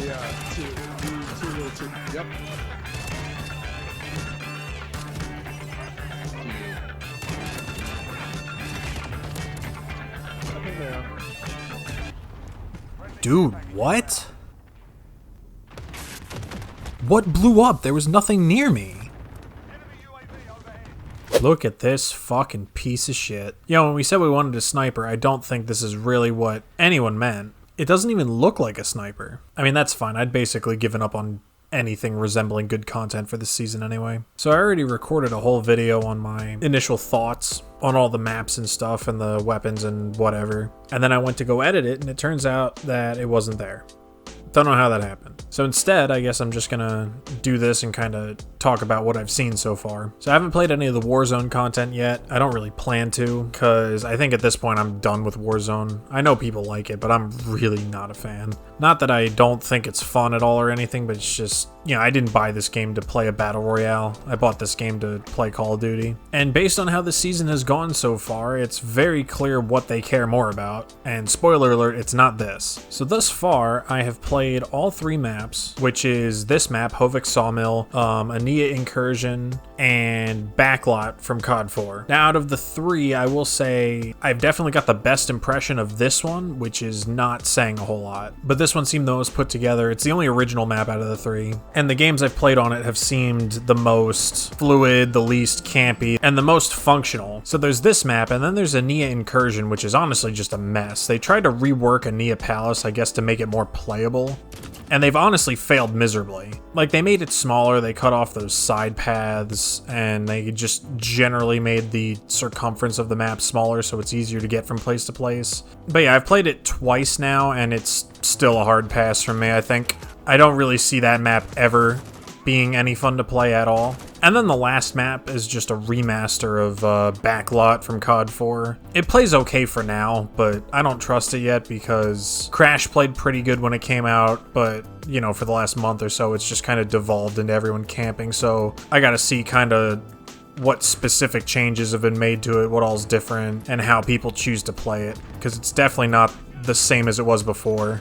yeah. Two little two. Yep. I think they are. Dude, what? What blew up? There was nothing near me. Look at this fucking piece of shit. Yo, when we said we wanted a sniper, I don't think this is really what anyone meant. It doesn't even look like a sniper. I mean, that's fine. I'd basically given up on anything resembling good content for this season anyway. So I already recorded a whole video on my initial thoughts on all the maps and stuff and the weapons and whatever. And then I went to go edit it, and it turns out that it wasn't there. Don't know how that happened. So instead, I guess I'm just gonna do this and kind of talk about what I've seen so far. So I haven't played any of the Warzone content yet. I don't really plan to, because I think at this point I'm done with Warzone. I know people like it, but I'm really not a fan. Not that I don't think it's fun at all or anything, but it's just, you know, I didn't buy this game to play a battle royale. I bought this game to play Call of Duty. And based on how the season has gone so far, it's very clear what they care more about. And spoiler alert, it's not this. So thus far, I have played all three maps, which is this map, Hovik Sawmill, Ania Incursion, and Backlot from COD 4. Now, out of the three, I will say I've definitely got the best impression of this one, which is not saying a whole lot. But this one seemed the most put together. It's the only original map out of the three. And the games I've played on it have seemed the most fluid, the least campy, and the most functional. So there's this map, and then there's Ania Incursion, which is honestly just a mess. They tried to rework Ania Palace, I guess, to make it more playable. And they've honestly failed miserably. Like, they made it smaller, they cut off those side paths, and they just generally made the circumference of the map smaller so it's easier to get from place to place. But yeah, I've played it twice now, and it's still a hard pass for me, I think. I don't really see that map ever being any fun to play at all. And then the last map is just a remaster of Backlot from COD 4. It plays okay for now, but I don't trust it yet because Crash played pretty good when it came out, but, you know, for the last month or so, it's just kind of devolved into everyone camping, so I gotta see kind of what specific changes have been made to it, what all's different, and how people choose to play it, because it's definitely not the same as it was before.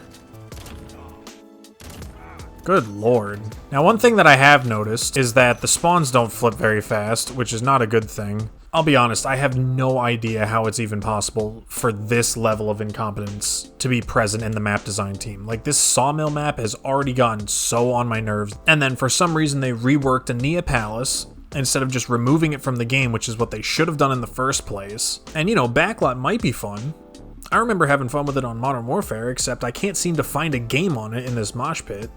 Good lord. Now, one thing that I have noticed is that the spawns don't flip very fast, which is not a good thing. I'll be honest, I have no idea how it's even possible for this level of incompetence to be present in the map design team. Like, this Sawmill map has already gotten so on my nerves, and then for some reason they reworked Ania Palace instead of just removing it from the game, which is what they should have done in the first place. And, you know, Backlot might be fun. I remember having fun with it on Modern Warfare, except I can't seem to find a game on it in this mosh pit.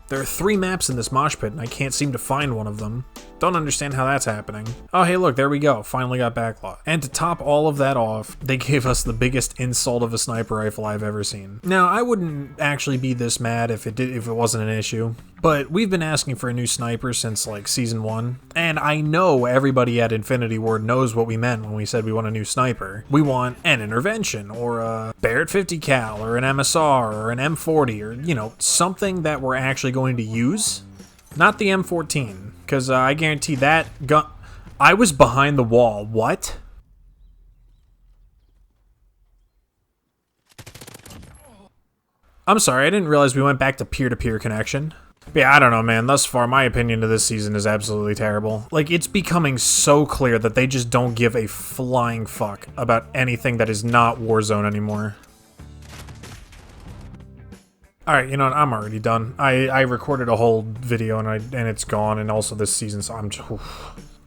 There are 3 maps in this mosh pit, and I can't seem to find one of them. Don't understand how that's happening. Oh, hey, look, there we go. Finally got Backlot. And to top all of that off, they gave us the biggest insult of a sniper rifle I've ever seen. Now, I wouldn't actually be this mad if it wasn't an issue, but we've been asking for a new sniper since, like, Season 1, and I know everybody at Infinity Ward knows what we meant when we said we want a new sniper. We want an intervention, or a Barrett 50 cal, or an MSR, or an M40, or, you know, something that we're actually going to use. Not the M14, because I guarantee that gun... I was behind the wall. What? I'm sorry, I didn't realize we went back to peer-to-peer connection. But yeah, I don't know, man. Thus far, my opinion of this season is absolutely terrible. Like, it's becoming so clear that they just don't give a flying fuck about anything that is not Warzone anymore. Alright, you know what, I'm already done. I recorded a whole video and it's gone, and also this season, so I'm just...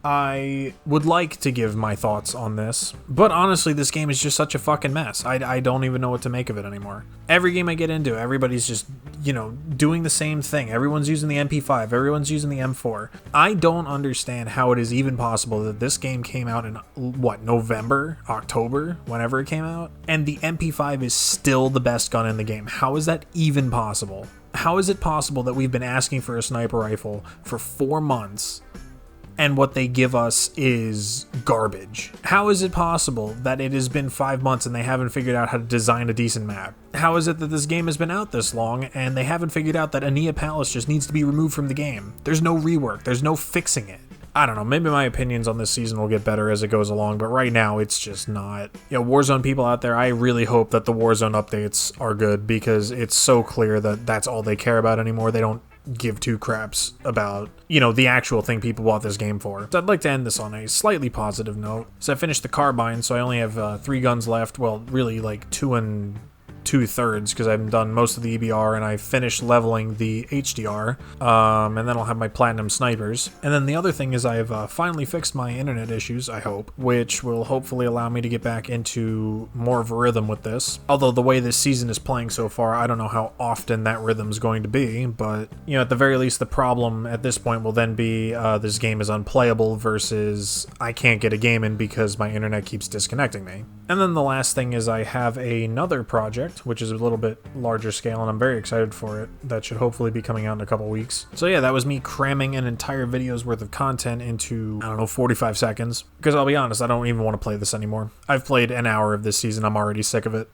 I would like to give my thoughts on this, but honestly, this game is just such a fucking mess. I don't even know what to make of it anymore. Every game I get into, everybody's just, you know, doing the same thing. Everyone's using the MP5, everyone's using the M4. I don't understand how it is even possible that this game came out in, what, November? October? Whenever it came out? And the MP5 is still the best gun in the game. How is that even possible? How is it possible that we've been asking for a sniper rifle for 4 months, and what they give us is garbage? How is it possible that it has been 5 months and they haven't figured out how to design a decent map? How is it that this game has been out this long and they haven't figured out that Ania Palace just needs to be removed from the game? There's no rework, there's no fixing it. I don't know, maybe my opinions on this season will get better as it goes along, but right now it's just not. Warzone people out there, I really hope that the Warzone updates are good, because it's so clear that that's all they care about anymore. They don't give two craps about, the actual thing people bought this game for. So I'd like to end this on a slightly positive note. So I finished the carbine, so I only have 3 guns left. Well, really like 2 2/3, because I've done most of the EBR and I finished leveling the HDR, and then I'll have my platinum snipers. And then the other thing is I've finally fixed my internet issues, I hope, which will hopefully allow me to get back into more of a rhythm with this. Although the way this season is playing so far, I don't know how often that rhythm's going to be, but at the very least the problem at this point will then be this game is unplayable versus I can't get a game in because my internet keeps disconnecting me. And then the last thing is I have another project, which is a little bit larger scale, and I'm very excited for it. That should hopefully be coming out in a couple weeks. So yeah, that was me cramming an entire video's worth of content into, 45 seconds. Because I'll be honest, I don't even want to play this anymore. I've played an hour of this season, I'm already sick of it.